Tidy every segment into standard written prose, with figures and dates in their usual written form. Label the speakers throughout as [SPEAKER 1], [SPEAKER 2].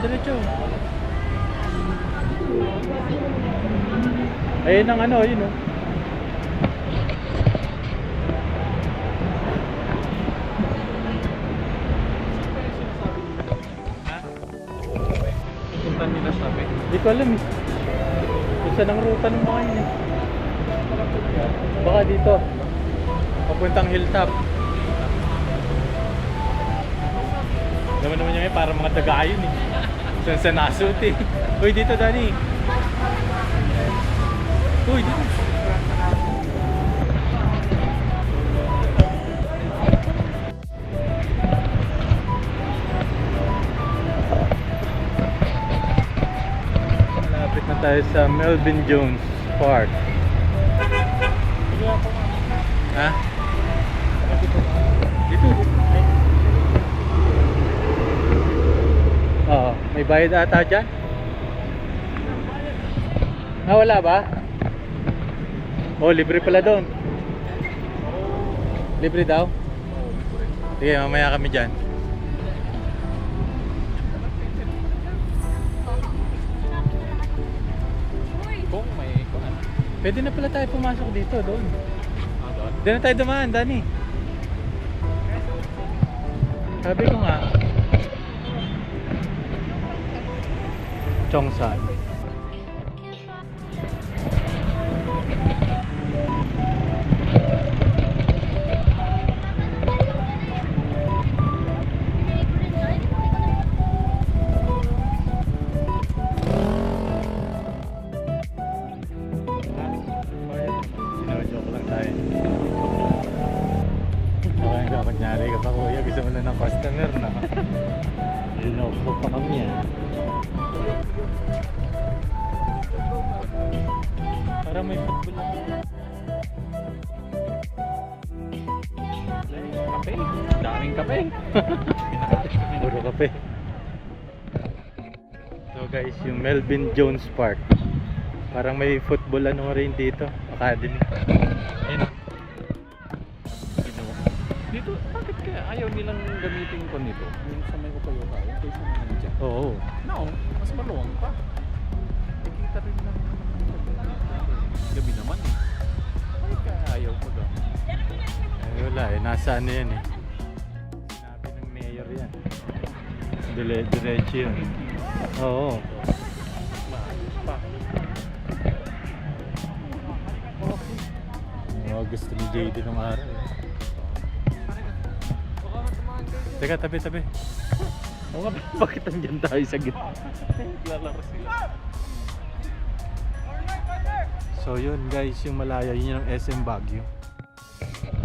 [SPEAKER 1] diretso. Ayun ang ano, yun oh.
[SPEAKER 2] Punta nila sabi.
[SPEAKER 1] Hindi ko alam eh. Kung saan ang ruta ng mga yun eh. Baka dito. Papuntang hilltop. Naman naman yung para mga taga-ayon eh. Saan sa nasut eh. Uy, dito Dani. Uy, dito. Malapit na tayo sa Melvin Jones Park. Ha? Dito. Oo, may bayad ata dyan. Ah, wala ba? Oh, libre pala doon. Libre daw? Sige, mamaya kami dyan.
[SPEAKER 2] Kung may kuhan.
[SPEAKER 1] Pwede na pala tayo pumasok dito, doon.
[SPEAKER 2] Doon?
[SPEAKER 1] Doon na tayo dumaan, Dani. Sabi ko nga. Chongsan. Sinojoke lang tayo. Okay, kunyari ka pa kuya, gusto mo na ng customer na. Linopo pa kami yan. Parang may football lang.
[SPEAKER 2] Kape. Daming kape.
[SPEAKER 1] Puro kape. So guys, yung Melvin Jones Park. Parang may football ano rin dito. Academy. Ayun.
[SPEAKER 2] Dito, bakit kaya ayaw nilang gamitin ko nito? Yung sa may Upayoka, kaysa naman dyan.
[SPEAKER 1] Oo.
[SPEAKER 2] No, mas maluwang pa. Nakikita rin lang gabi naman eh. Ay, kaya ayaw ko doon.
[SPEAKER 1] Ay wala eh. Nasa ano yan eh. Sinabi ng mayor yan. Diretso yun. Oo.
[SPEAKER 2] Maayos pa.
[SPEAKER 1] Oh, gusto ni JD ng araw eh. Teka, tabi.
[SPEAKER 2] Oo nga, bakit nandiyan tayo sa gitna? Lalaro sila.
[SPEAKER 1] So yun guys, yung Malaya, yun yung SM Baguio.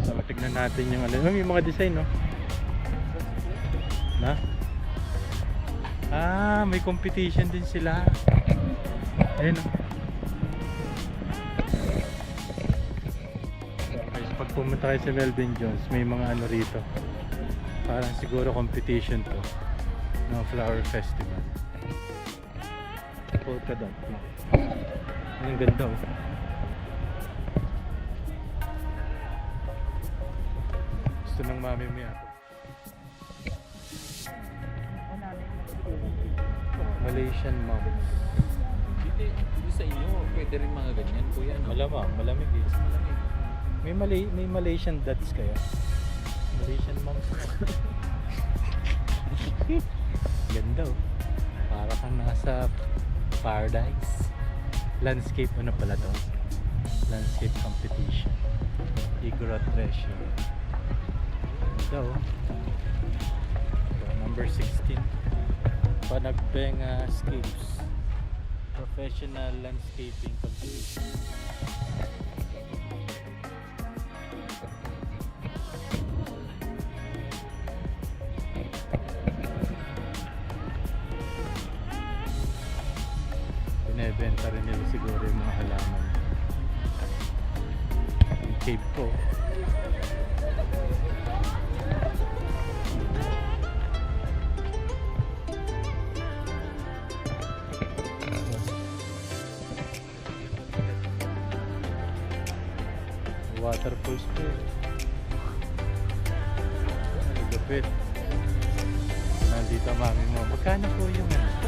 [SPEAKER 1] So tignan natin yung ano, yung mga design no. Na? Ah, may competition din sila. Ayun oh. Guys, pag pumunta kayo sa Melvin Jones, may mga ano rito. Parang siguro competition to ng flower festival. Polka dot. Ang ganda oh. Gusto ng mami mo yan. Malaysian moms.
[SPEAKER 2] Hindi, sa inyo, pwede rin mga ganyan, kuya. No?
[SPEAKER 1] Malamang, malamig eh.
[SPEAKER 2] Malamig.
[SPEAKER 1] May Malaysian dads kayo. Malaysian moms. Ganda oh. Para kang nasa paradise. Landscape ano pala to? Landscape competition. Igorot Treasure. Ganda oh. So, number 16. Panagbenga Scapes. Professional landscaping competition. Binebenta rin nila siguro yung mga halaman. Yung cave ko. Waterfalls ko eh. Lupit. Nandito mami mo. Magkano po yung ano?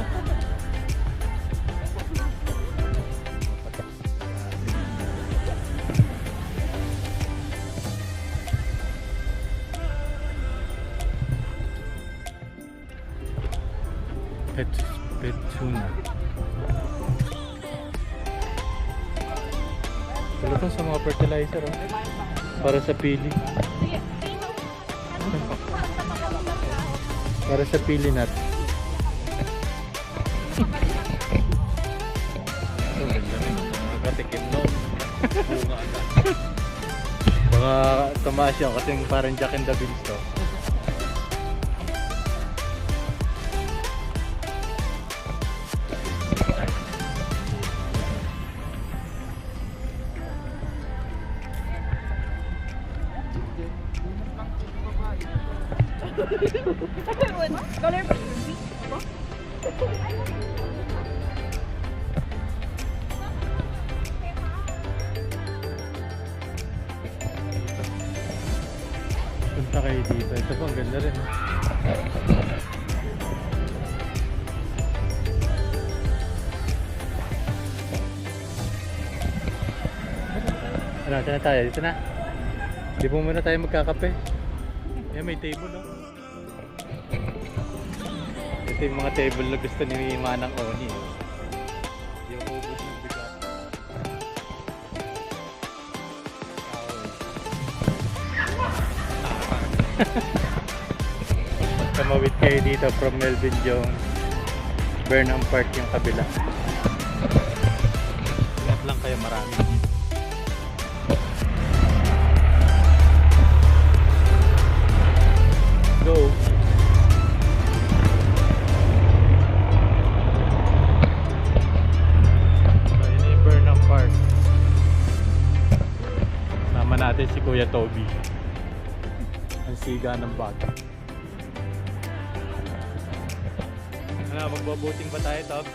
[SPEAKER 1] Petsuna. Wala to sa mga fertilizer, oh. Para sa pili. Para sa pili nut.
[SPEAKER 2] Ang ganda rin. Nakatikim nun. Bunga na.
[SPEAKER 1] Baka tumaas yun kasi parang Jack and the Beans to.
[SPEAKER 3] Color
[SPEAKER 1] Punta kayo dito. Ito po, ang ganda rin. Oh. Ano, saan na tayo? Dito na. Di po muna tayo magkakape. Yan, may table, oh. Ito yung mga table na gusto ni Manang Oni. Oh. Yung ubod ng bigat. Tumawid kayo dito from Melvin Jones. Burnham Park yung kabila. Ingat lang kayo, marami. Go! Ayun na yung Burnham Park. Sama natin si Kuya Toby. Ang siga ng bata. Ano, magbaboting ba tayo, Tob?